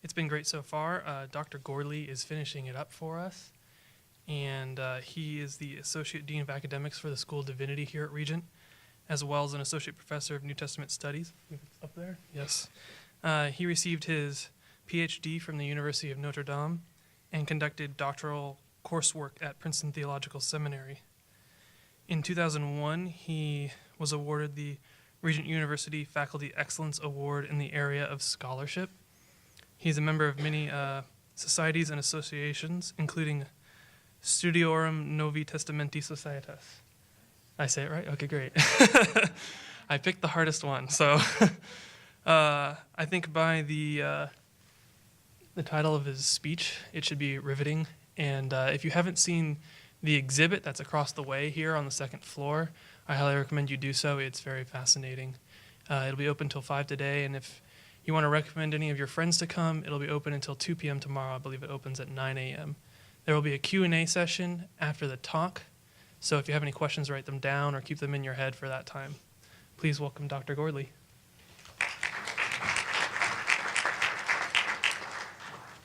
It's been great so far. Dr. Gordley is finishing it up for us, and he is the Associate Dean of Academics for the School of Divinity here at Regent, as well as an Associate Professor of New Testament Studies. Up there? Yes. He received his PhD from the University of Notre Dame and conducted doctoral coursework at Princeton Theological Seminary. In 2001, he was awarded the Regent University Faculty Excellence Award in the area of scholarship. He's a member of many societies and associations, including Studiorum Novi Testamenti Societas. I say it right? Okay, great. I picked the hardest one. So I think by the title of his speech, it should be riveting. And if you haven't seen the exhibit that's across the way here on the second floor, I highly recommend you do so. It's very fascinating. It'll be open till 5 today, and if you want to recommend any of your friends to come, it'll be open until 2 p.m. tomorrow. I believe it opens at 9 a.m. There will be a Q&A session after the talk, so if you have any questions, write them down or keep them in your head for that time. Please welcome Dr. Gordley.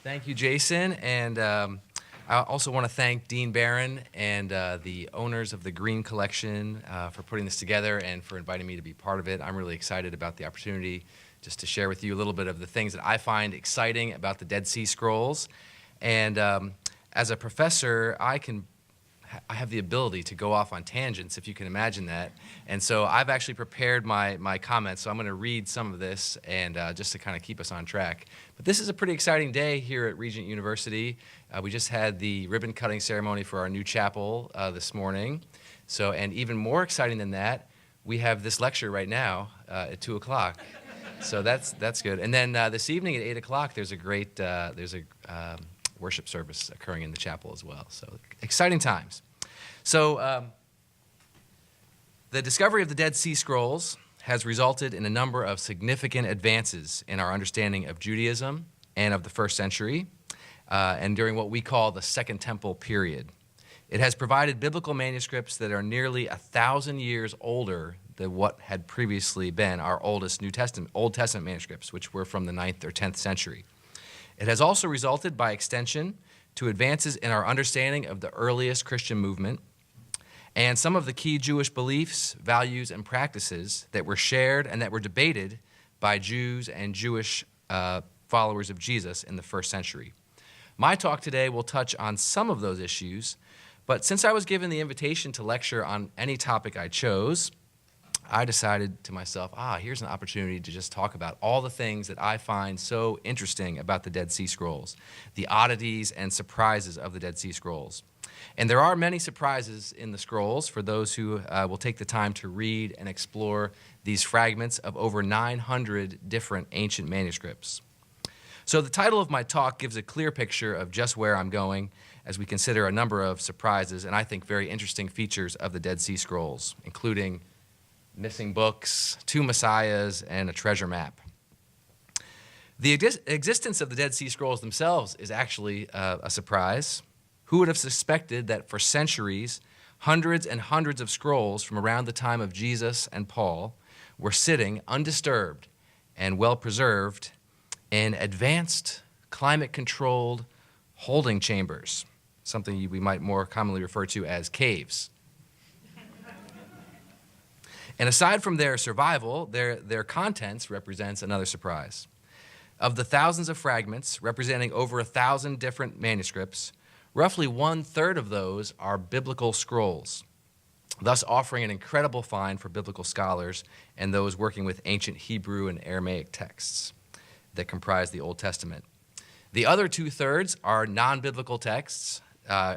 Thank you, Jason, and I also want to thank Dean Barron and the owners of the Green Collection for putting this together and for inviting me to be part of it. I'm really excited about the opportunity just to share with you a little bit of the things that I find exciting about the Dead Sea Scrolls. And as a professor, I have the ability to go off on tangents, if you can imagine that. And so I've actually prepared my comments, so I'm going to read some of this and just to kind of keep us on track. But this is a pretty exciting day here at Regent University. We just had the ribbon cutting ceremony for our new chapel this morning. So, and even more exciting than that, we have this lecture right now at 2 o'clock. So that's good. And then this evening at 8 o'clock, there's a great worship service occurring in the chapel as well. So exciting times. So the discovery of the Dead Sea Scrolls has resulted in a number of significant advances in our understanding of Judaism and of the first century, and during what we call the Second Temple period. It has provided biblical manuscripts that are nearly 1,000 years older than what had previously been our oldest Old Testament manuscripts, which were from the 9th or 10th century. It has also resulted, by extension, to advances in our understanding of the earliest Christian movement and some of the key Jewish beliefs, values, and practices that were shared and that were debated by Jews and Jewish followers of Jesus in the first century. My talk today will touch on some of those issues, but since I was given the invitation to lecture on any topic I chose, I decided to myself, here's an opportunity to just talk about all the things that I find so interesting about the Dead Sea Scrolls, the oddities and surprises of the Dead Sea Scrolls. And there are many surprises in the scrolls for those who will take the time to read and explore these fragments of over 900 different ancient manuscripts. So the title of my talk gives a clear picture of just where I'm going as we consider a number of surprises and I think very interesting features of the Dead Sea Scrolls, including missing books, 2 messiahs, and a treasure map. The existence of the Dead Sea Scrolls themselves is actually a surprise. Who would have suspected that for centuries, hundreds and hundreds of scrolls from around the time of Jesus and Paul were sitting undisturbed and well-preserved in advanced, climate-controlled holding chambers, something we might more commonly refer to as caves. And aside from their survival, their contents represents another surprise. Of the thousands of fragments representing over 1,000 different manuscripts, roughly 1/3 of those are biblical scrolls, thus offering an incredible find for biblical scholars and those working with ancient Hebrew and Aramaic texts that comprise the Old Testament. The other 2/3 are non-biblical texts,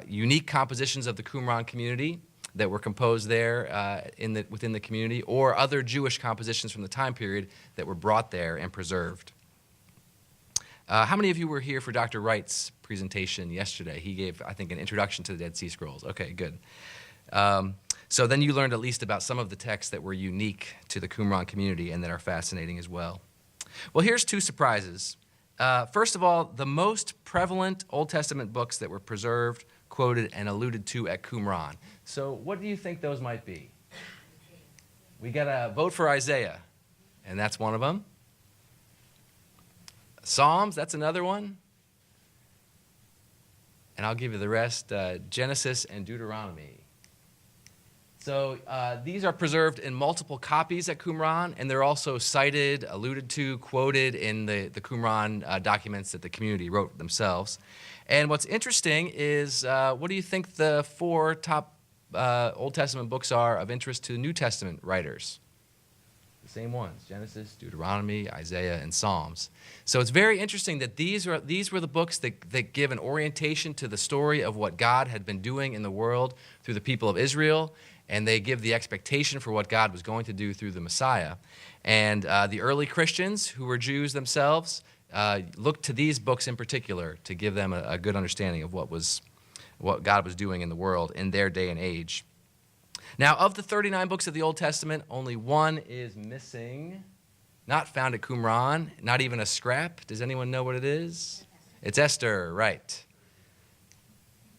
unique compositions of the Qumran community that were composed there within the community, or other Jewish compositions from the time period that were brought there and preserved. How many of you were here for Dr. Wright's presentation yesterday? He gave, I think, an introduction to the Dead Sea Scrolls. Okay, good. So then you learned at least about some of the texts that were unique to the Qumran community and that are fascinating as well. Well, here's 2 surprises. First of all, the most prevalent Old Testament books that were preserved, quoted, and alluded to at Qumran. So what do you think those might be? We got a vote for Isaiah, and that's one of them. Psalms, that's another one. And I'll give you the rest, Genesis and Deuteronomy. So these are preserved in multiple copies at Qumran, and they're also cited, alluded to, quoted in the Qumran documents that the community wrote themselves. And what's interesting is, what do you think the 4 top Old Testament books are of interest to New Testament writers? The same ones, Genesis, Deuteronomy, Isaiah, and Psalms. So it's very interesting that these were the books that give an orientation to the story of what God had been doing in the world through the people of Israel, and they give the expectation for what God was going to do through the Messiah. And the early Christians, who were Jews themselves, looked to these books in particular to give them a good understanding of what God was doing in the world in their day and age. Now, of the 39 books of the Old Testament, only one is missing, not found at Qumran, not even a scrap. Does anyone know what it is? It's Esther, right.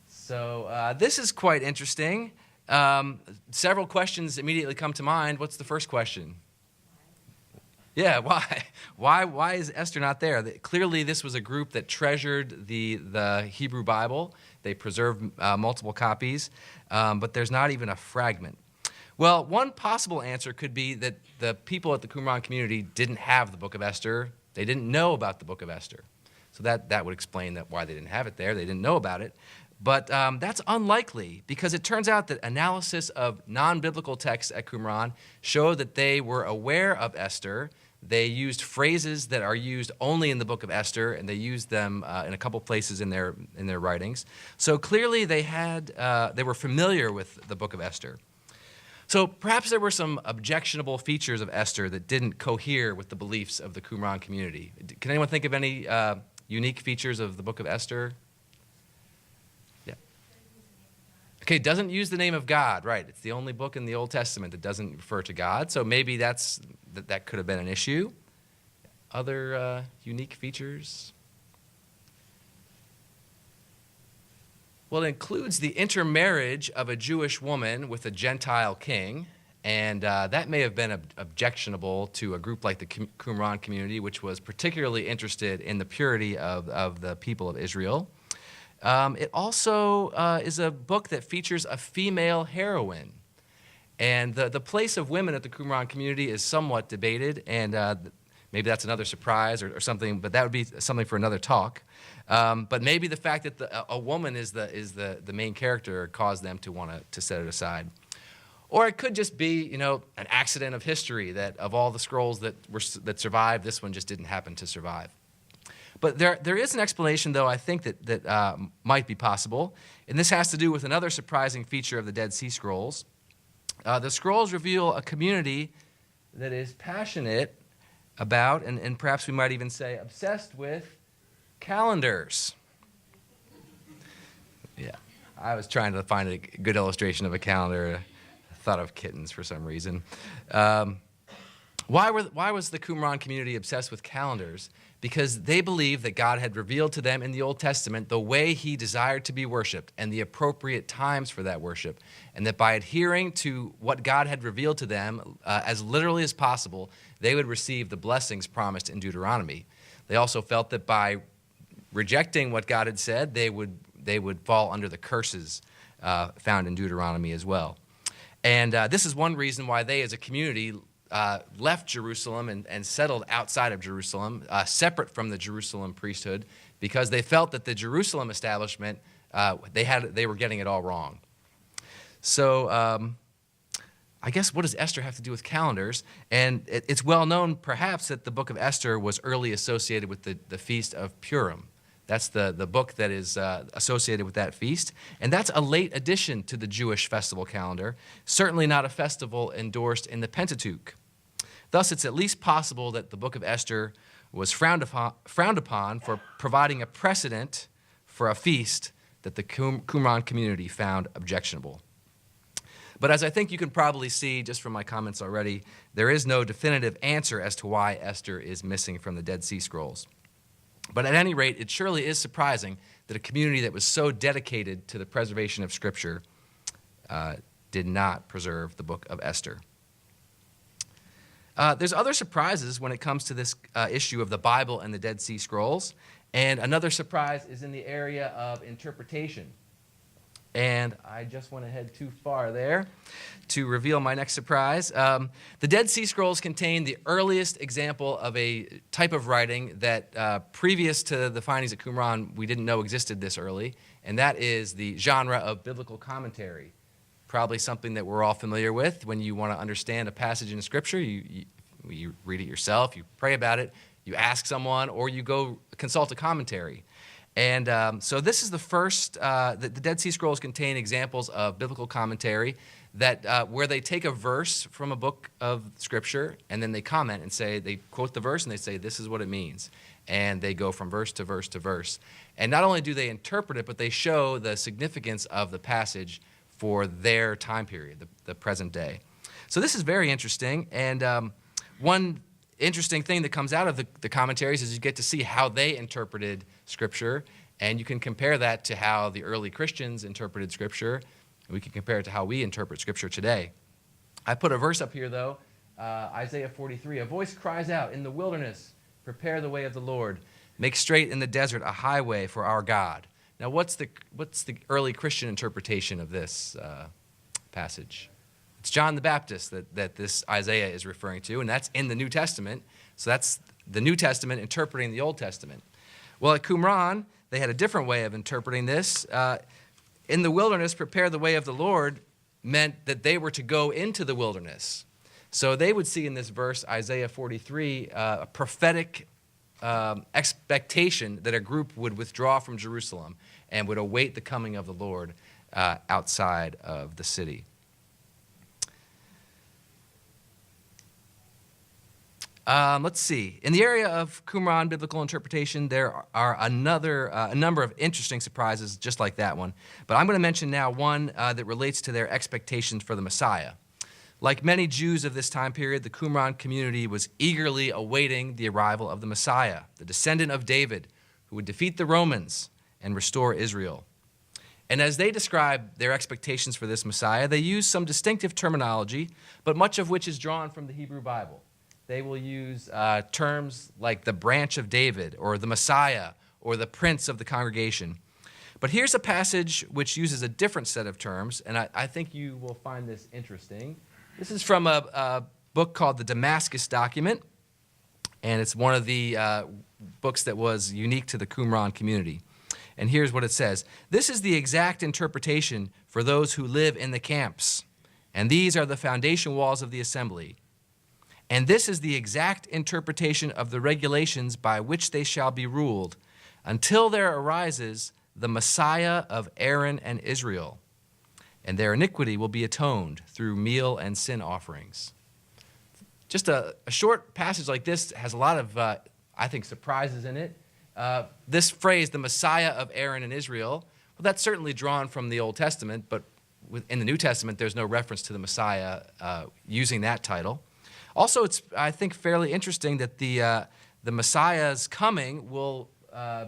So this is quite interesting. Several questions immediately come to mind. What's the first question? Yeah, why? Why is Esther not there? Clearly, this was a group that treasured the Hebrew Bible. They preserved multiple copies, but there's not even a fragment. Well, one possible answer could be that the people at the Qumran community didn't have the book of Esther. They didn't know about the book of Esther. So that would explain why they didn't have it there. They didn't know about it. But that's unlikely, because it turns out that analysis of non-biblical texts at Qumran showed that they were aware of Esther. They used phrases that are used only in the book of Esther, and they used them in a couple places in their writings. So clearly they were familiar with the book of Esther. So perhaps there were some objectionable features of Esther that didn't cohere with the beliefs of the Qumran community. Can anyone think of any unique features of the book of Esther? Okay, doesn't use the name of God, right. It's the only book in the Old Testament that doesn't refer to God, so maybe that could have been an issue. Other unique features? Well, it includes the intermarriage of a Jewish woman with a Gentile king, and that may have been objectionable to a group like the Qumran community, which was particularly interested in the purity of the people of Israel. It also is a book that features a female heroine. And the place of women at the Qumran community is somewhat debated, and maybe that's another surprise or something, but that would be something for another talk. But maybe the fact that a woman is the main character caused them to want to set it aside. Or it could just be, an accident of history that of all the scrolls that survived, this one just didn't happen to survive. But there is an explanation, though, I think that might be possible, and this has to do with another surprising feature of the Dead Sea Scrolls. The scrolls reveal a community that is passionate about, and perhaps we might even say obsessed with, calendars. Yeah, I was trying to find a good illustration of a calendar. I thought of kittens for some reason. Why was the Qumran community obsessed with calendars? Because they believed that God had revealed to them in the Old Testament the way he desired to be worshiped and the appropriate times for that worship, and that by adhering to what God had revealed to them as literally as possible, they would receive the blessings promised in Deuteronomy. They also felt that by rejecting what God had said, they would fall under the curses found in Deuteronomy as well. And this is one reason why they, as a community, left Jerusalem and settled outside of Jerusalem, separate from the Jerusalem priesthood, because they felt that the Jerusalem establishment, they were getting it all wrong. So I guess what does Esther have to do with calendars? And it's well known, perhaps, that the book of Esther was early associated with the Feast of Purim. That's the book that is associated with that feast. And that's a late addition to the Jewish festival calendar, certainly not a festival endorsed in the Pentateuch. Thus, it's at least possible that the book of Esther was frowned upon for providing a precedent for a feast that the Qumran community found objectionable. But as I think you can probably see just from my comments already, there is no definitive answer as to why Esther is missing from the Dead Sea Scrolls. But at any rate, it surely is surprising that a community that was so dedicated to the preservation of Scripture did not preserve the book of Esther. There's other surprises when it comes to this issue of the Bible and the Dead Sea Scrolls. And another surprise is in the area of interpretation. And I just went ahead too far there to reveal my next surprise. The Dead Sea Scrolls contain the earliest example of a type of writing that previous to the findings at Qumran we didn't know existed this early, and that is the genre of biblical commentary. Probably something that we're all familiar with. When you want to understand a passage in Scripture, you read it yourself, you pray about it, you ask someone, or you go consult a commentary. And so this is the first, the Dead Sea Scrolls contain examples of biblical commentary that where they take a verse from a book of Scripture and then they comment and say, they quote the verse and they say, this is what it means. And they go from verse to verse to verse. And not only do they interpret it, but they show the significance of the passage for their time period, the present day. So this is very interesting. And one interesting thing that comes out of the commentaries is you get to see how they interpreted Scripture, and you can compare that to how the early Christians interpreted Scripture, and we can compare it to how we interpret Scripture today. I put a verse up here, though, Isaiah 43. A voice cries out, in the wilderness, prepare the way of the Lord. Make straight in the desert a highway for our God. Now, what's the early Christian interpretation of this passage? It's John the Baptist that this Isaiah is referring to, and that's in the New Testament. So that's the New Testament interpreting the Old Testament. Well, at Qumran, they had a different way of interpreting this. In the wilderness, prepare the way of the Lord meant that they were to go into the wilderness. So they would see in this verse, Isaiah 43, a prophetic expectation that a group would withdraw from Jerusalem and would await the coming of the Lord outside of the city. Let's see. In the area of Qumran biblical interpretation, there are a number of interesting surprises just like that one. But I'm going to mention now one that relates to their expectations for the Messiah. Like many Jews of this time period, the Qumran community was eagerly awaiting the arrival of the Messiah, the descendant of David, who would defeat the Romans and restore Israel. And as they describe their expectations for this Messiah, they use some distinctive terminology, but much of which is drawn from the Hebrew Bible. They will use terms like the branch of David, or the Messiah, or the prince of the congregation. But here's a passage which uses a different set of terms, and I think you will find this interesting. This is from a book called the Damascus Document, and it's one of the books that was unique to the Qumran community. And here's what it says. This is the exact interpretation for those who live in the camps, and these are the foundation walls of the assembly. And this is the exact interpretation of the regulations by which they shall be ruled, until there arises the Messiah of Aaron and Israel, and their iniquity will be atoned through meal and sin offerings. Just a short passage like this has a lot of, I think, surprises in it. This phrase, the Messiah of Aaron and Israel, well, that's certainly drawn from the Old Testament, but in the New Testament, there's no reference to the Messiah using that title. Also, it's, I think, fairly interesting that the Messiah's coming will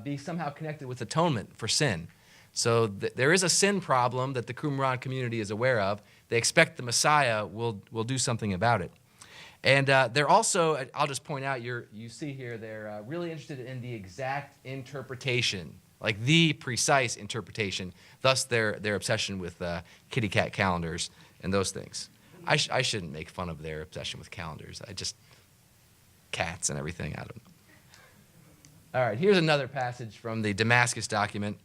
be somehow connected with atonement for sin. So there is a sin problem that the Qumran community is aware of. They expect the Messiah will do something about it. And they're also, I'll just point out, you see here, they're really interested in the exact interpretation, like the precise interpretation, thus their obsession with kitty cat calendars and those things. I shouldn't make fun of their obsession with calendars. Cats and everything, I don't know. All right, here's another passage from the Damascus Document.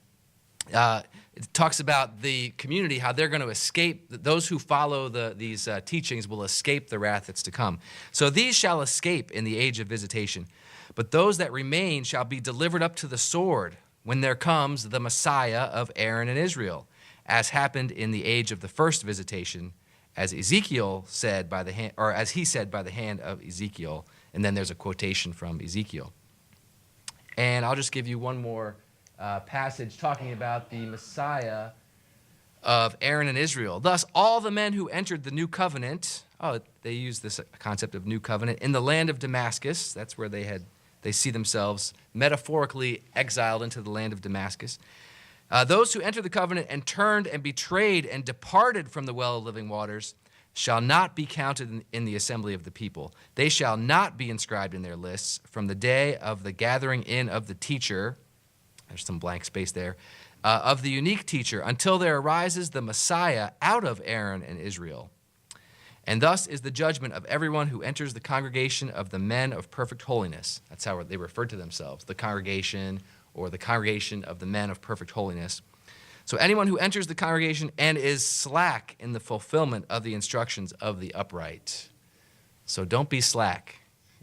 It talks about the community, how they're going to escape, those who follow these teachings will escape the wrath that's to come. So these shall escape in the age of visitation, but those that remain shall be delivered up to the sword when there comes the Messiah of Aaron and Israel, as happened in the age of the first visitation, as Ezekiel said by the hand, or as he said by the hand of Ezekiel. And then there's a quotation from Ezekiel. And I'll just give you one more passage talking about the Messiah of Aaron and Israel. Thus, all the men who entered the new covenant, they use this concept of new covenant, in the land of Damascus, that's where they see themselves metaphorically exiled into the land of Damascus. Those who entered the covenant and turned and betrayed and departed from the well of living waters, shall not be counted in the assembly of the people. They shall not be inscribed in their lists from the day of the gathering in of the teacher. There's some blank space there. Of the unique teacher until there arises the Messiah out of Aaron and Israel. And thus is the judgment of everyone who enters the congregation of the men of perfect holiness. That's how they referred to themselves, the congregation, or the congregation of the men of perfect holiness. So anyone who enters the congregation and is slack in the fulfillment of the instructions of the upright. So don't be slack.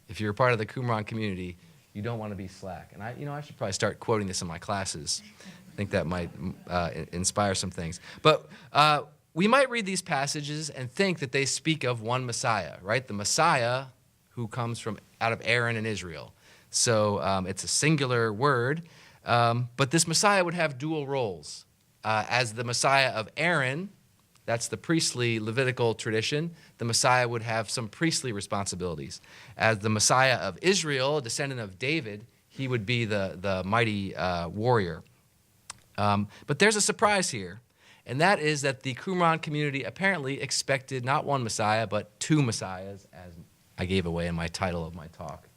If you're a part of the Qumran community, you don't want to be slack. And I should probably start quoting this in my classes. I think that might inspire some things. But we might read these passages and think that they speak of one Messiah, right? The Messiah who comes from out of Aaron and Israel. So it's a singular word, but this Messiah would have dual roles. As the Messiah of Aaron, that's the priestly Levitical tradition, the Messiah would have some priestly responsibilities. As the Messiah of Israel, a descendant of David, he would be the mighty warrior. But there's a surprise here, and that is that the Qumran community apparently expected not one Messiah, but two Messiahs, as I gave away in my title of my talk.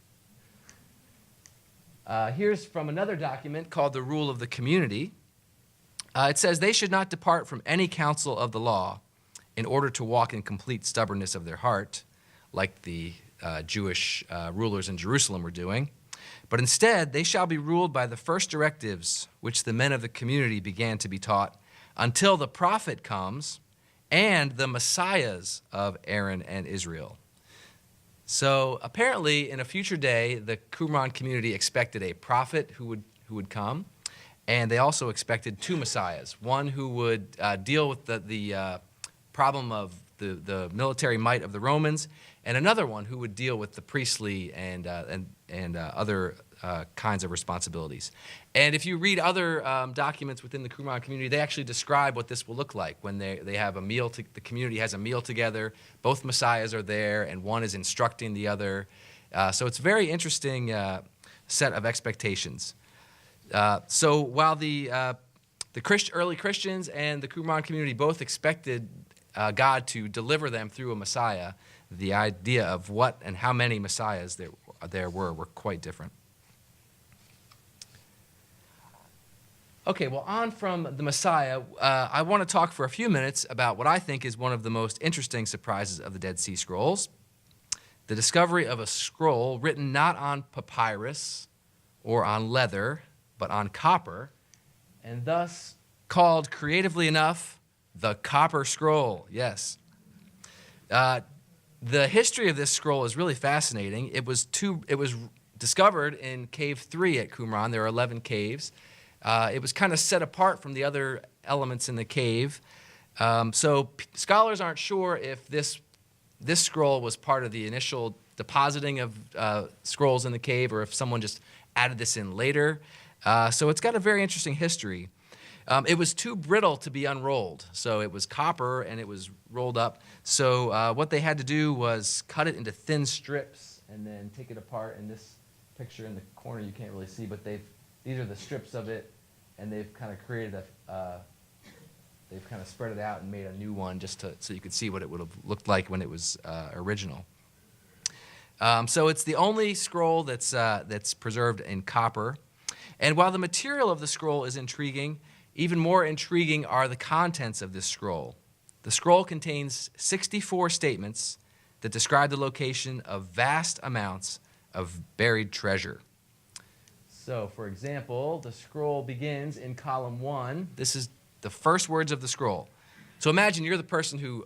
Here's from another document called the Rule of the Community. It says, they should not depart from any counsel of the law in order to walk in complete stubbornness of their heart, like the Jewish rulers in Jerusalem were doing. But instead, they shall be ruled by the first directives which the men of the community began to be taught until the prophet comes and the messiahs of Aaron and Israel. So apparently, in a future day, the Qumran community expected a prophet who would come, and they also expected two messiahs, one who would deal with the problem of the military might of the Romans, and another one who would deal with the priestly and other kinds of responsibilities. And if you read other documents within the Qumran community, they actually describe what this will look like when they have a meal. The community has a meal together. Both messiahs are there, and one is instructing the other. So it's a very interesting set of expectations. So while the early Christians and the Qumran community both expected God to deliver them through a Messiah, the idea of what and how many Messiahs there were quite different. Okay, well, on from the Messiah, I want to talk for a few minutes about what I think is one of the most interesting surprises of the Dead Sea Scrolls, the discovery of a scroll written not on papyrus or on leather, but on copper, and thus called, creatively enough, the Copper Scroll. Yes. The history of this scroll is really fascinating. It was discovered in Cave 3 at Qumran. There are 11 caves. It was kind of set apart from the other elements in the cave. So scholars aren't sure if this scroll was part of the initial depositing of scrolls in the cave or if someone just added this in later. So it's got a very interesting history. It was too brittle to be unrolled. So it was copper and it was rolled up. So what they had to do was cut it into thin strips and then take it apart. In this picture in the corner you can't really see, but these are the strips of it, and they've kind of created they've kind of spread it out and made a new one just so you could see what it would have looked like when it was original. So it's the only scroll that's preserved in copper. And while the material of the scroll is intriguing, even more intriguing are the contents of this scroll. The scroll contains 64 statements that describe the location of vast amounts of buried treasure. So, for example, the scroll begins in column 1. This is the first words of the scroll. So imagine you're the person who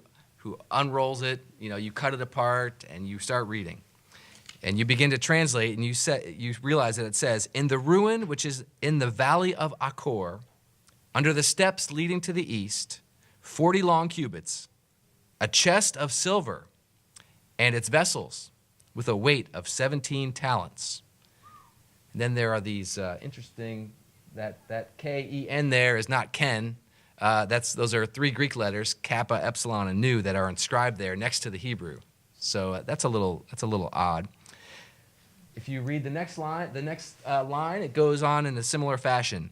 unrolls it, you cut it apart, and you start reading. And you begin to translate, and you realize that it says, in the ruin which is in the valley of Achor, under the steps leading to the east, 40 long cubits, a chest of silver, and its vessels, with a weight of 17 talents. And then there are these interesting, that K-E-N there is not Ken. Those are 3 Greek letters, Kappa, Epsilon, and Nu, that are inscribed there next to the Hebrew. So that's a little odd. If you read the next line, it goes on in a similar fashion.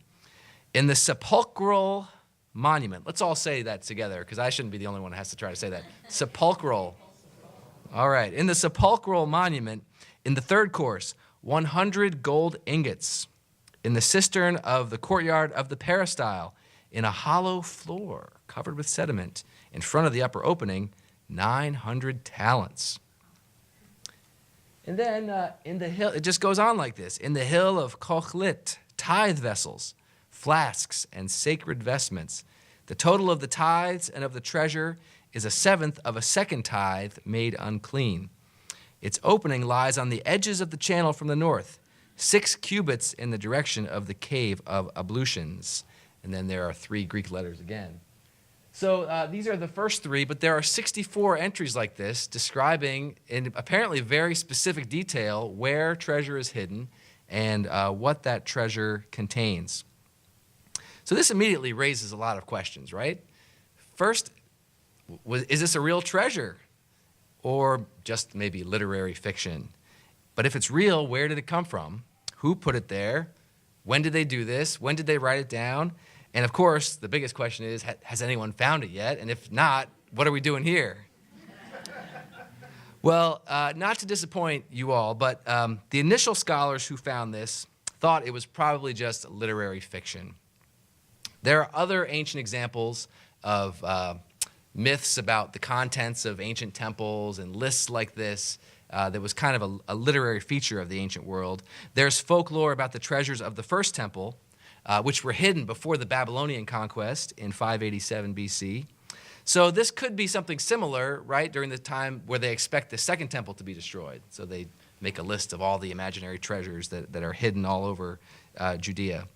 In the sepulchral monument. Let's all say that together, because I shouldn't be the only one who has to try to say that. Sepulchral. All right. In the sepulchral monument, in the third course, 100 gold ingots. In the cistern of the courtyard of the peristyle, in a hollow floor covered with sediment, in front of the upper opening, 900 talents. And then in the hill, it just goes on like this. In the hill of Kochlit, tithe vessels, flasks, and sacred vestments. The total of the tithes and of the treasure is 1/7 of a second tithe made unclean. Its opening lies on the edges of the channel from the north, 6 cubits in the direction of the cave of ablutions. And then there are 3 Greek letters again. So these are the first 3, but there are 64 entries like this describing in apparently very specific detail where treasure is hidden and what that treasure contains. So this immediately raises a lot of questions, right? First, is this a real treasure or just maybe literary fiction? But if it's real, where did it come from? Who put it there? When did they do this? When did they write it down? And of course, the biggest question is, has anyone found it yet? And if not, what are we doing here? Well, not to disappoint you all, but the initial scholars who found this thought it was probably just literary fiction. There are other ancient examples of myths about the contents of ancient temples and lists like this that was kind of a literary feature of the ancient world. There's folklore about the treasures of the first temple, which were hidden before the Babylonian conquest in 587 BC. So this could be something similar, right, during the time where they expect the second temple to be destroyed. So they make a list of all the imaginary treasures that are hidden all over Judea.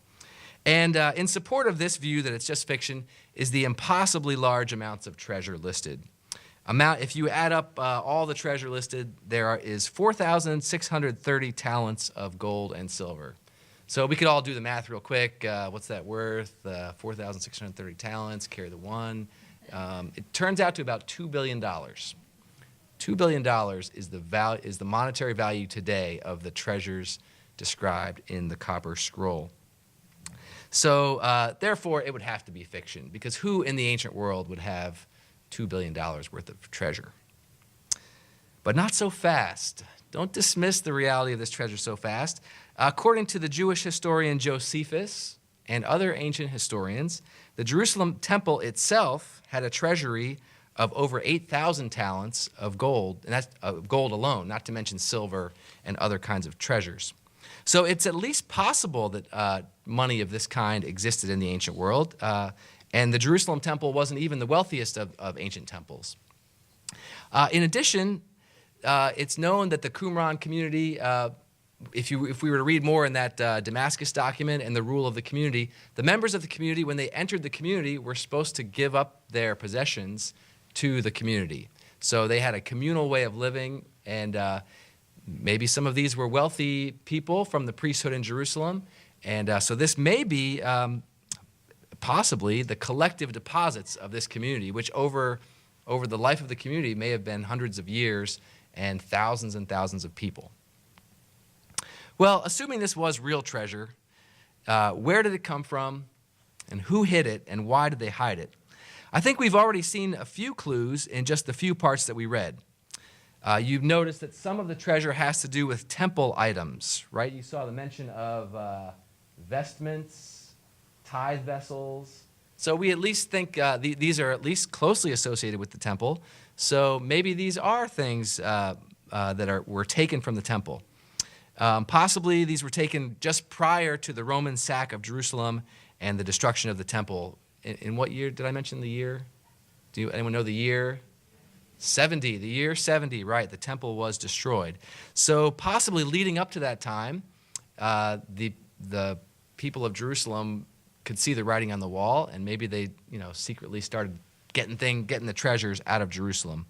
And in support of this view that it's just fiction is the impossibly large amounts of treasure listed. If you add up all the treasure listed, there is 4,630 talents of gold and silver. So we could all do the math real quick. What's that worth? 4,630 talents, carry the 1. It turns out to about $2 billion. $2 billion is the monetary value today of the treasures described in the Copper Scroll. So therefore, it would have to be fiction, because who in the ancient world would have $2 billion worth of treasure? But not so fast. Don't dismiss the reality of this treasure so fast. According to the Jewish historian Josephus and other ancient historians, the Jerusalem temple itself had a treasury of over 8,000 talents of gold, and that's gold alone, not to mention silver and other kinds of treasures. So it's at least possible that money of this kind existed in the ancient world, and the Jerusalem temple wasn't even the wealthiest of ancient temples. In addition, it's known that the Qumran community, if we were to read more in that Damascus document and the rule of the community, the members of the community, when they entered the community, were supposed to give up their possessions to the community. So they had a communal way of living, and maybe some of these were wealthy people from the priesthood in Jerusalem. And so this may be possibly the collective deposits of this community, which over the life of the community may have been hundreds of years and thousands of people. Well, assuming this was real treasure, where did it come from, and who hid it, and why did they hide it? I think we've already seen a few clues in just the few parts that we read. You've noticed that some of the treasure has to do with temple items, right? You saw the mention of vestments, tithe vessels. So we at least think these are at least closely associated with the temple. So maybe these are things that were taken from the temple. Possibly these were taken just prior to the Roman sack of Jerusalem and the destruction of the temple. In what year? Did I mention the year? Anyone know the year? 70, the year 70, right. The temple was destroyed. So possibly leading up to that time, the people of Jerusalem could see the writing on the wall, and maybe they secretly started getting the treasures out of Jerusalem.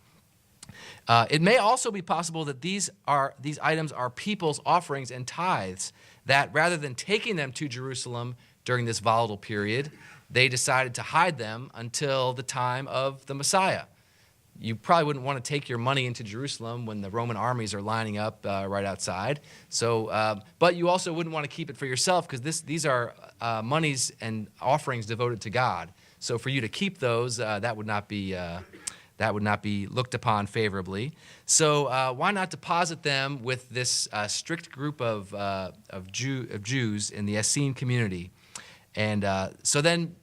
It may also be possible that these items are people's offerings and tithes, that rather than taking them to Jerusalem during this volatile period, they decided to hide them until the time of the Messiah. You probably wouldn't want to take your money into Jerusalem when the Roman armies are lining up right outside. So, but you also wouldn't want to keep it for yourself, because these are monies and offerings devoted to God. So for you to keep those, that would not be looked upon favorably. So why not deposit them with this strict group of Jews in the Essene community? And so then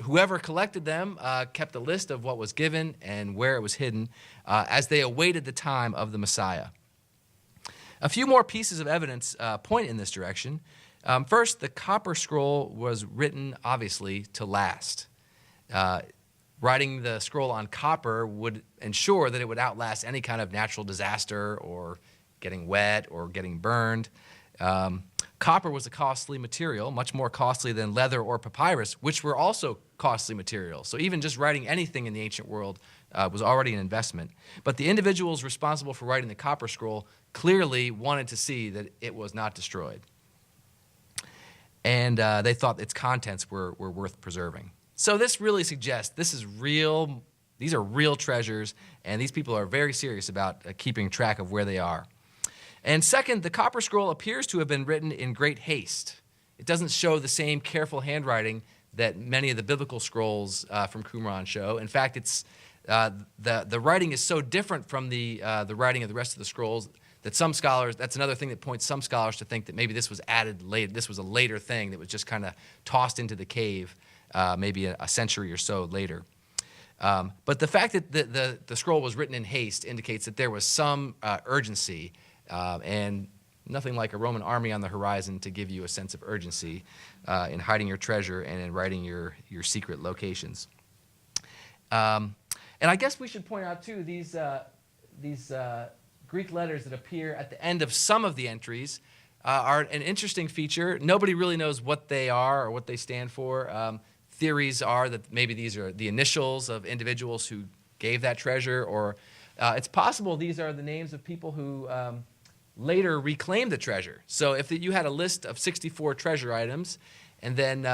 whoever collected them kept a list of what was given and where it was hidden as they awaited the time of the Messiah. A few more pieces of evidence point in this direction. First, the copper scroll was written, obviously, to last. Writing the scroll on copper would ensure that it would outlast any kind of natural disaster or getting wet or getting burned. Copper was a costly material, much more costly than leather or papyrus, which were also costly materials. So even just writing anything in the ancient world was already an investment. But the individuals responsible for writing the copper scroll clearly wanted to see that it was not destroyed. And they thought its contents were worth preserving. So this really suggests these are real treasures, and these people are very serious about keeping track of where they are. And second, the copper scroll appears to have been written in great haste. It doesn't show the same careful handwriting that many of the biblical scrolls from Qumran show. In fact, it's the writing is so different from the writing of the rest of the scrolls that some scholars, that's another thing that points some scholars to think that maybe this was added later. This was a later thing that was just kind of tossed into the cave maybe a century or so later. But the fact that the scroll was written in haste indicates that there was some urgency and nothing like a Roman army on the horizon to give you a sense of urgency in hiding your treasure and in writing your secret locations. And I guess we should point out, too, these Greek letters that appear at the end of some of the entries are an interesting feature. Nobody really knows what they are or what they stand for. Theories are that maybe these are the initials of individuals who gave that treasure, or it's possible these are the names of people who later reclaimed the treasure. So if you had a list of 64 treasure items, and then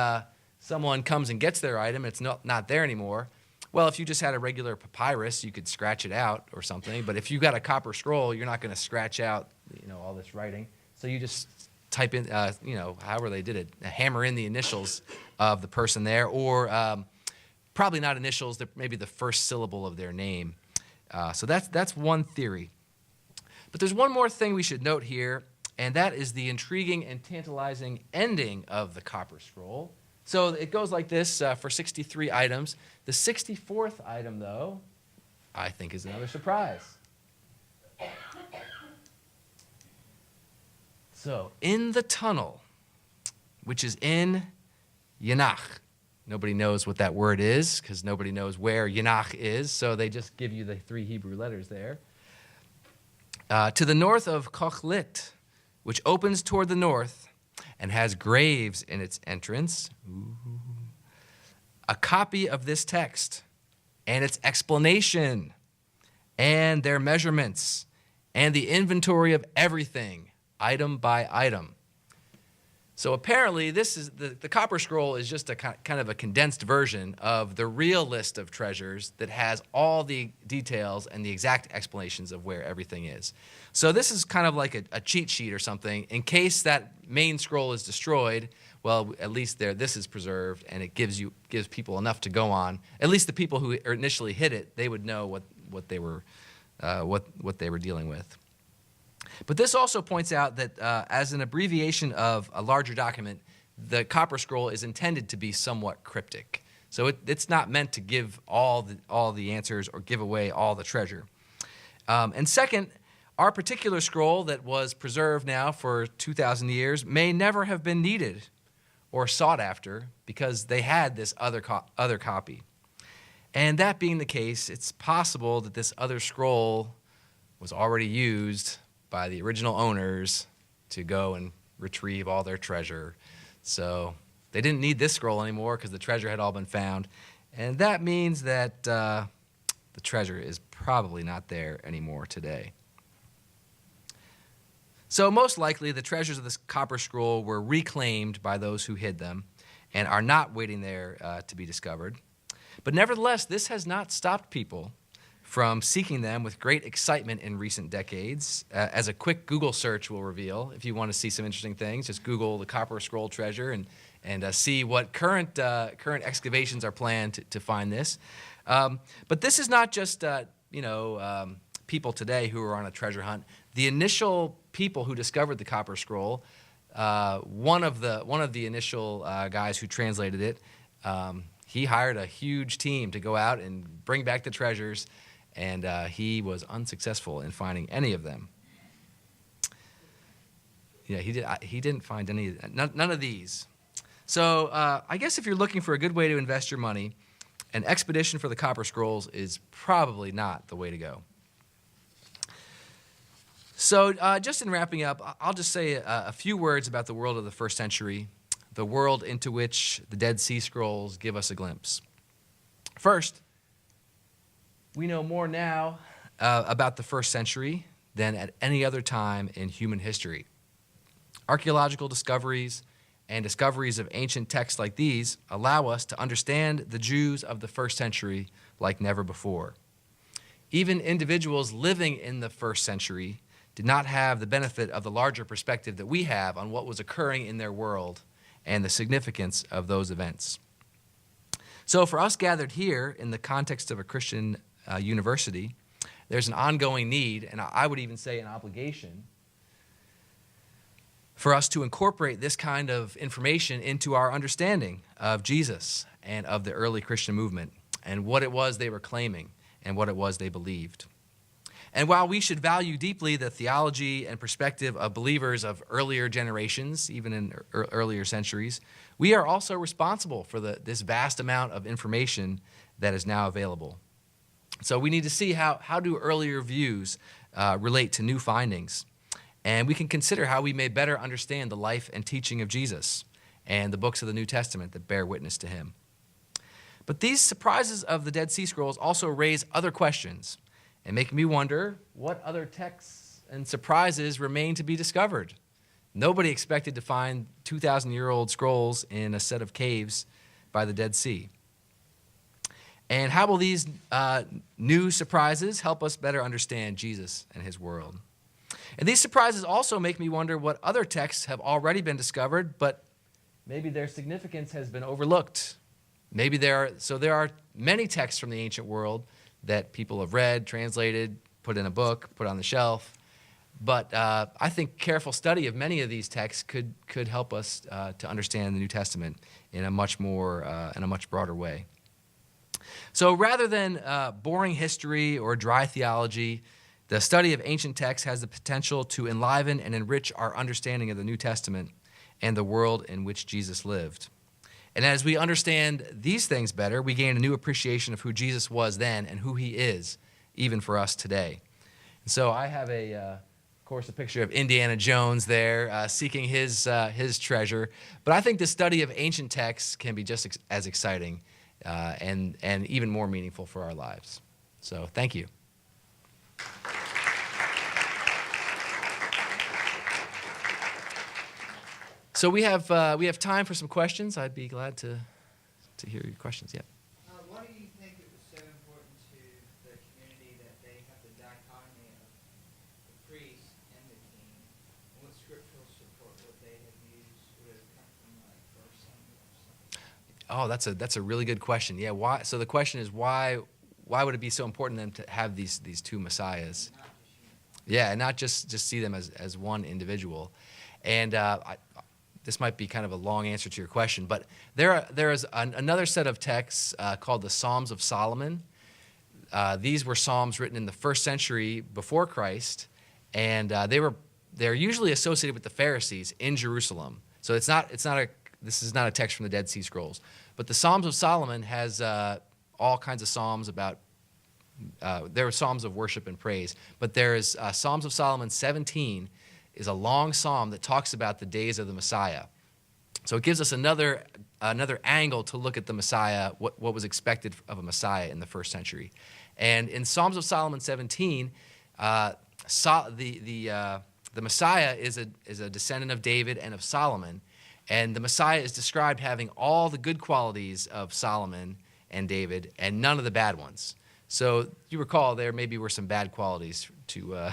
someone comes and gets their item, it's not there anymore. Well, if you just had a regular papyrus, you could scratch it out or something. But if you got a copper scroll, you're not going to scratch out, all this writing. So you just type in, however they did it, hammer in the initials of the person there, or probably not initials, maybe the first syllable of their name. So that's one theory. But there's one more thing we should note here, and that is the intriguing and tantalizing ending of the copper scroll. So it goes like this for 63 items. The 64th item, though, I think is another surprise. So, in the tunnel, which is in Yanach. Nobody knows what that word is because nobody knows where Yanach is, so they just give you the 3 Hebrew letters there. To the north of Kochlit, which opens toward the north and has graves in its entrance. Ooh. A copy of this text and its explanation and their measurements and the inventory of everything, item by item. So apparently this is the copper scroll is just a kind of a condensed version of the real list of treasures that has all the details and the exact explanations of where everything is. So this is kind of like a cheat sheet or something. In case that main scroll is destroyed, well, at least this is preserved, and it gives people enough to go on. At least the people who initially hit it, they would know what they were dealing with. But this also points out that as an abbreviation of a larger document, the copper scroll is intended to be somewhat cryptic. So it's not meant to give all the answers or give away all the treasure. And second, our particular scroll that was preserved now for 2,000 years may never have been needed or sought after because they had this other copy. And that being the case, it's possible that this other scroll was already used by the original owners to go and retrieve all their treasure. So they didn't need this scroll anymore because the treasure had all been found. And that means that the treasure is probably not there anymore today. So most likely the treasures of this copper scroll were reclaimed by those who hid them and are not waiting there to be discovered. But nevertheless, this has not stopped people from seeking them with great excitement in recent decades. As a quick Google search will reveal, if you want to see some interesting things, just Google the Copper Scroll treasure and see what current excavations are planned to find this. But this is not just people today who are on a treasure hunt. The initial people who discovered the Copper Scroll, one of the initial guys who translated it, he hired a huge team to go out and bring back the treasures, and he was unsuccessful in finding any of them. Yeah, he didn't find any, none of these. So I guess if you're looking for a good way to invest your money, an expedition for the Copper Scrolls is probably not the way to go. So just in wrapping up, I'll just say a few words about the world of the first century, the world into which the Dead Sea Scrolls give us a glimpse. First, we know more now about the first century than at any other time in human history. Archaeological discoveries and discoveries of ancient texts like these allow us to understand the Jews of the first century like never before. Even individuals living in the first century did not have the benefit of the larger perspective that we have on what was occurring in their world and the significance of those events. So for us gathered here in the context of a Christian university, there's an ongoing need, and I would even say an obligation, for us to incorporate this kind of information into our understanding of Jesus and of the early Christian movement and what it was they were claiming and what it was they believed. And while we should value deeply the theology and perspective of believers of earlier generations, even in earlier centuries, we are also responsible for this vast amount of information that is now available. So we need to see how do earlier views relate to new findings. And we can consider how we may better understand the life and teaching of Jesus and the books of the New Testament that bear witness to him. But these surprises of the Dead Sea Scrolls also raise other questions and make me wonder what other texts and surprises remain to be discovered. Nobody expected to find 2,000-year-old scrolls in a set of caves by the Dead Sea. And how will these new surprises help us better understand Jesus and his world? And these surprises also make me wonder what other texts have already been discovered, but maybe their significance has been overlooked. Maybe there are many texts from the ancient world that people have read, translated, put in a book, put on the shelf. But I think careful study of many of these texts could help us to understand the New Testament in a much broader way. So rather than boring history or dry theology, the study of ancient texts has the potential to enliven and enrich our understanding of the New Testament and the world in which Jesus lived. And as we understand these things better, we gain a new appreciation of who Jesus was then and who he is, even for us today. And so I have of course, a picture of Indiana Jones there seeking his treasure. But I think the study of ancient texts can be just as exciting and even more meaningful for our lives. So thank you. So we have time for some questions. I'd be glad to hear your questions. Yeah. Why do you think it was so important to the community that they have the dichotomy of the priest and the king? And what scriptural support would they have used? Would it come from like 1 Samuel or something? Oh, that's a really good question. Yeah. Why? So the question is why would it be so important to them to have these two messiahs? Not just unified. Yeah, and not just see them as one individual. And this might be kind of a long answer to your question, but there is another set of texts called the Psalms of Solomon. These were psalms written in the first century before Christ, and they're usually associated with the Pharisees in Jerusalem. So this is not a text from the Dead Sea Scrolls, but the Psalms of Solomon has all kinds of psalms about. There are psalms of worship and praise, but there is Psalms of Solomon 17 is a long psalm that talks about the days of the Messiah. So it gives us another angle to look at the Messiah, what was expected of a Messiah in the first century. And in Psalms of Solomon 17, the Messiah is a descendant of David and of Solomon, and the Messiah is described having all the good qualities of Solomon and David and none of the bad ones. So you recall there maybe were some bad qualities to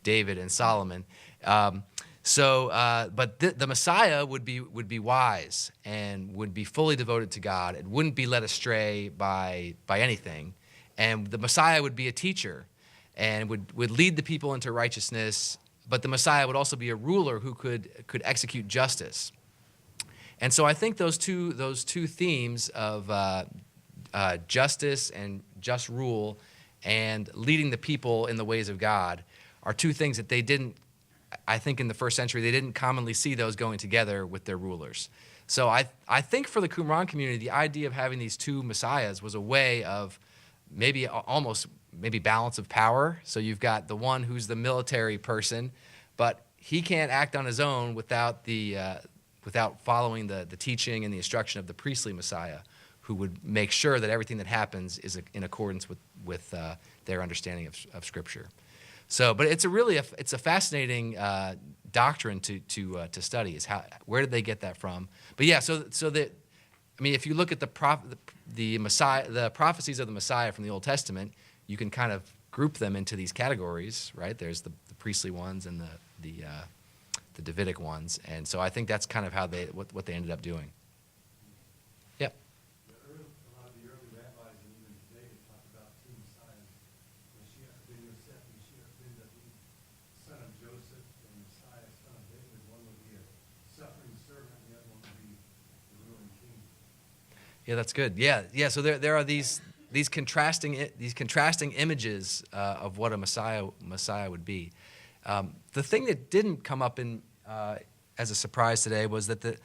David and Solomon. But the Messiah would be wise and would be fully devoted to God. It wouldn't be led astray by anything. And the Messiah would be a teacher and would lead the people into righteousness. But the Messiah would also be a ruler who could execute justice. And so I think those two themes of justice and just rule and leading the people in the ways of God are two things that they didn't, I think in the first century, they didn't commonly see those going together with their rulers. So I think for the Qumran community, the idea of having these two messiahs was a way of maybe balance of power. So you've got the one who's the military person, but he can't act on his own without following the teaching and the instruction of the priestly Messiah, who would make sure that everything that happens is in accordance with their understanding of Scripture. So, but it's a fascinating doctrine to study. Where did they get that from? But yeah, if you look at the Messiah, the prophecies of the Messiah from the Old Testament, you can kind of group them into these categories, right? There's the priestly ones and the Davidic ones, and so I think that's kind of how what they ended up doing. Yep. A lot of the early rabbis and even today talk about two messiahs. Mashiach ben Yosef and Mashiach ben David, son of Joseph, and Messiah, son of David. One would be a suffering servant, and the other one would be the ruling king. Yeah, that's good. Yeah. So there are these contrasting images of what a Messiah would be. The thing that didn't come up as a surprise today was that the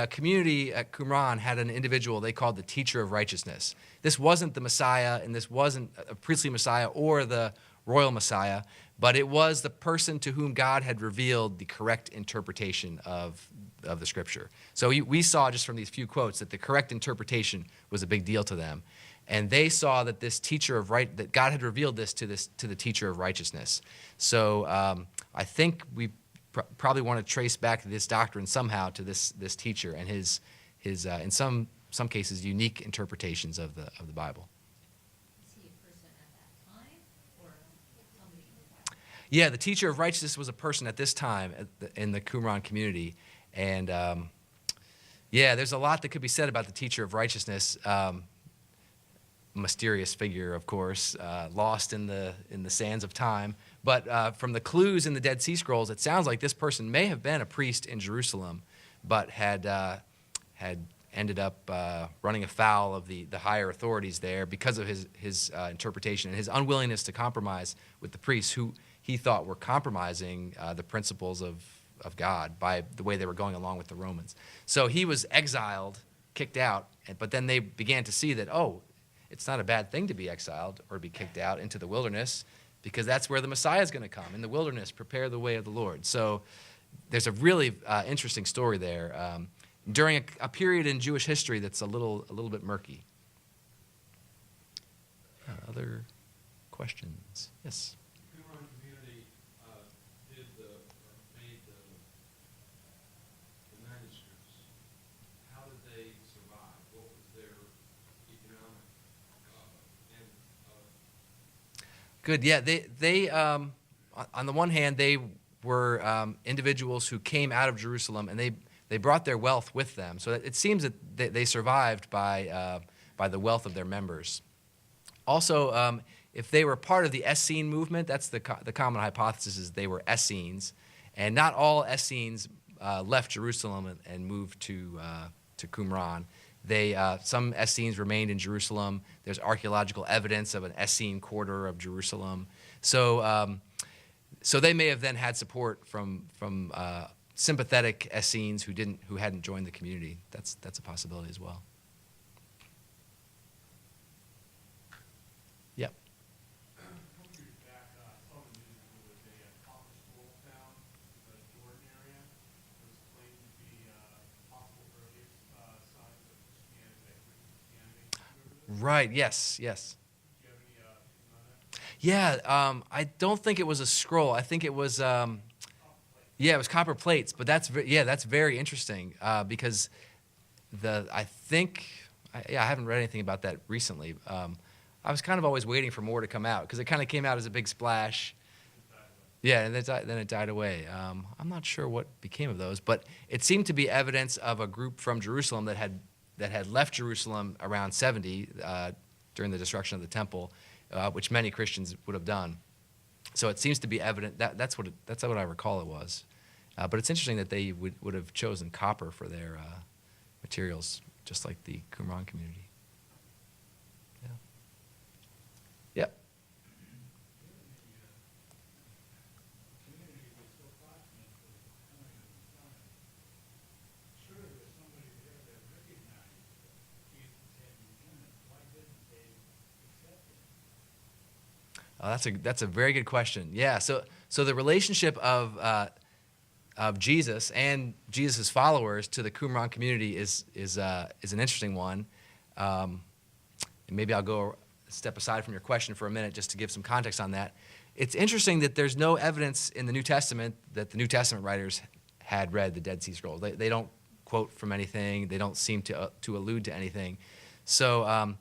community at Qumran had an individual they called the teacher of righteousness. This wasn't the Messiah, and this wasn't a priestly Messiah or the royal Messiah, but it was the person to whom God had revealed the correct interpretation of the Scripture. So we saw just from these few quotes that the correct interpretation was a big deal to them. And they saw that this teacher that God had revealed this to the teacher of righteousness. So I think we probably want to trace back this doctrine somehow to this teacher and his in some cases unique interpretations of the Bible. Is he a person at that time or somebody before? Yeah, the teacher of righteousness was a person at this time in the Qumran community, and there's a lot that could be said about the teacher of righteousness. Mysterious figure, of course, lost in the sands of time. But from the clues in the Dead Sea Scrolls, it sounds like this person may have been a priest in Jerusalem, but had ended up running afoul of the higher authorities there because of his interpretation and his unwillingness to compromise with the priests, who he thought were compromising the principles of God by the way they were going along with the Romans. So he was exiled, kicked out, but then they began to see that, it's not a bad thing to be exiled or to be kicked out into the wilderness, because that's where the Messiah is going to come. In the wilderness, prepare the way of the Lord. So there's a really interesting story there during a period in Jewish history that's a little bit murky. Other questions? Yes. The Qumran community made the manuscripts. How did they survive? What was their economic Good. Yeah, they on the one hand, they were individuals who came out of Jerusalem, and they brought their wealth with them. So it seems that they survived by the wealth of their members. Also, if they were part of the Essene movement, that's the common hypothesis is they were Essenes, and not all Essenes left Jerusalem and moved to Qumran. Some Essenes remained in Jerusalem. There's archaeological evidence of an Essene quarter of Jerusalem. So they may have then had support from sympathetic Essenes who hadn't joined the community. That's a possibility as well. Yep. couple years back, saw the news there was a copper school found in the Jordan area. It was claimed to be possible earliest signs of Christianity, Christianity. Right. Yes. Do you have any opinion on that? Yeah. I don't think it was a scroll. I think it was. It was copper plates. But that's very interesting because I haven't read anything about that recently. I was kind of always waiting for more to come out because it kind of came out as a big splash. Yeah, and then it died away. I'm not sure what became of those, but it seemed to be evidence of a group from Jerusalem that had left Jerusalem around 70 during the destruction of the temple, which many Christians would have done. So it seems to be evident that's what I recall it was. But it's interesting that they would have chosen copper for their materials, just like the Qumran community. Yeah. Yep. That's a very good question. Yeah. So the relationship of Jesus and Jesus' followers to the Qumran community is an interesting one. And maybe I'll go a step aside from your question for a minute just to give some context on that. It's interesting that there's no evidence in the New Testament that the New Testament writers had read the Dead Sea Scrolls. They don't quote from anything. They don't seem to allude to anything. So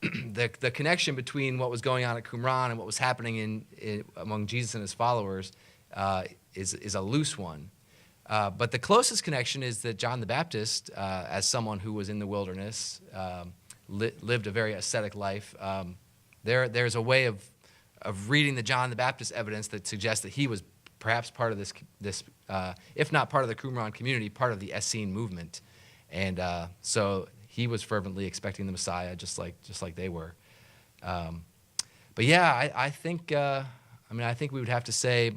the connection between what was going on at Qumran and what was happening among Jesus and his followers is a loose one. But the closest connection is that John the Baptist, as someone who was in the wilderness, lived a very ascetic life. There's a way of reading the John the Baptist evidence that suggests that he was perhaps part of this if not part of the Qumran community, part of the Essene movement. And so he was fervently expecting the Messiah, just like they were. But yeah, I think we would have to say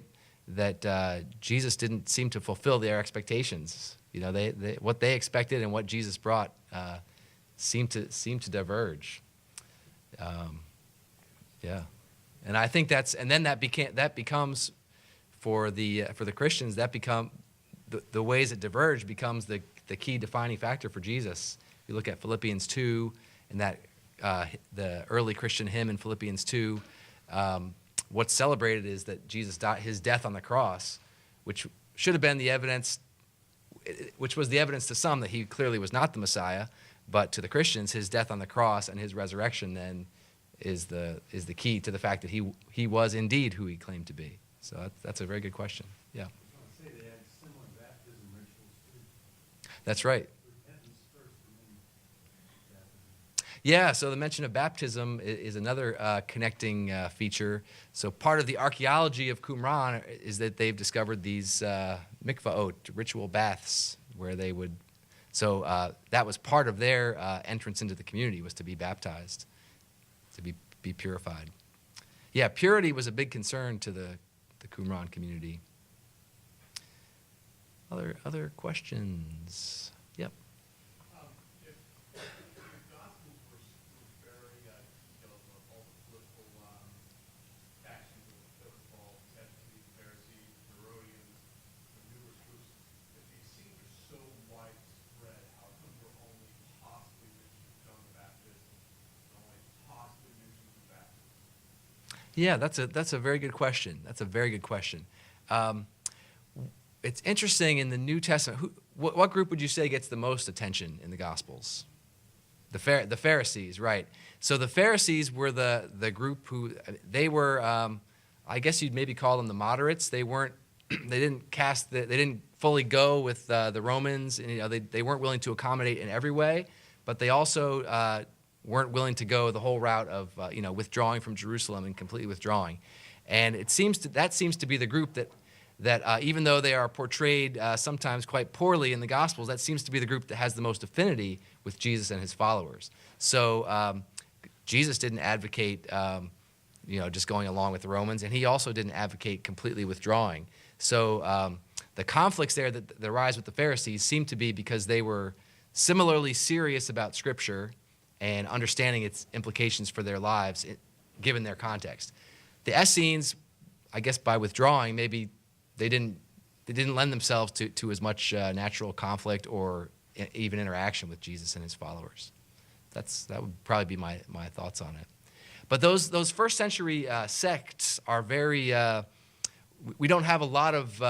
that Jesus didn't seem to fulfill their expectations. You know, they what they expected and what Jesus brought seemed to diverge. Yeah, and I think that becomes for the Christians, that become the ways it diverge becomes the key defining factor for Jesus. You look at Philippians 2 and that the early Christian hymn in Philippians 2. What's celebrated is that Jesus died, his death on the cross, which should have been the evidence, which was the evidence to some that he clearly was not the Messiah, but to the Christians, his death on the cross and his resurrection then is the key to the fact that he was indeed who he claimed to be. So that's a very good question. Yeah. I was going to say they had similar baptism rituals too. That's right. Repentance first and then baptism. Yeah, so the mention of baptism is another connecting feature. So part of the archaeology of Qumran is that they've discovered these mikvaot, ritual baths, where they would. So that was part of their entrance into the community, was to be baptized, to be purified. Yeah, purity was a big concern to the Qumran community. Other questions? Yep. If the Gospels were very detailed of all the political factions that were involved, Sadducees, Pharisees, Herodians, the numerous groups, if these seem so widespread, how come we're only possibly mentioning John the Baptist and only possibly mentioning the Baptist? Yeah, that's a very good question. That's a very good question. It's interesting in the New Testament. What group would you say gets the most attention in the Gospels? The Pharisees, right? So the Pharisees were the group who they were. I guess you'd maybe call them the moderates. They weren't. They didn't fully go with the Romans, and they weren't willing to accommodate in every way, but they also weren't willing to go the whole route of withdrawing from Jerusalem and completely withdrawing. And that seems to be the group that even though they are portrayed sometimes quite poorly in the Gospels, that seems to be the group that has the most affinity with Jesus and his followers. So Jesus didn't advocate just going along with the Romans, and he also didn't advocate completely withdrawing. So the conflicts there that arise with the Pharisees seem to be because they were similarly serious about Scripture and understanding its implications for their lives, given their context. The Essenes, I guess by withdrawing, maybe they didn't lend themselves to as much natural conflict or even interaction with Jesus and his followers. That would probably be my thoughts on it. But those first century sects are very. We don't have a lot of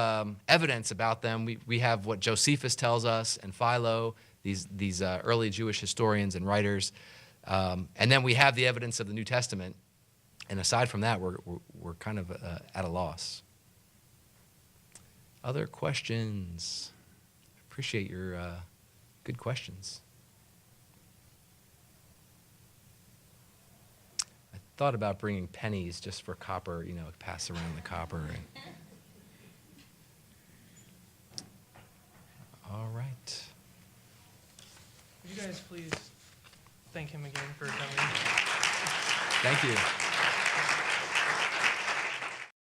evidence about them. We have what Josephus tells us and Philo, these early Jewish historians and writers. And then we have the evidence of the New Testament, and aside from that, we're kind of at a loss. Other questions? Appreciate your good questions. I thought about bringing pennies just for copper, pass around the copper. All right. Would you guys please thank him again for coming? Thank you.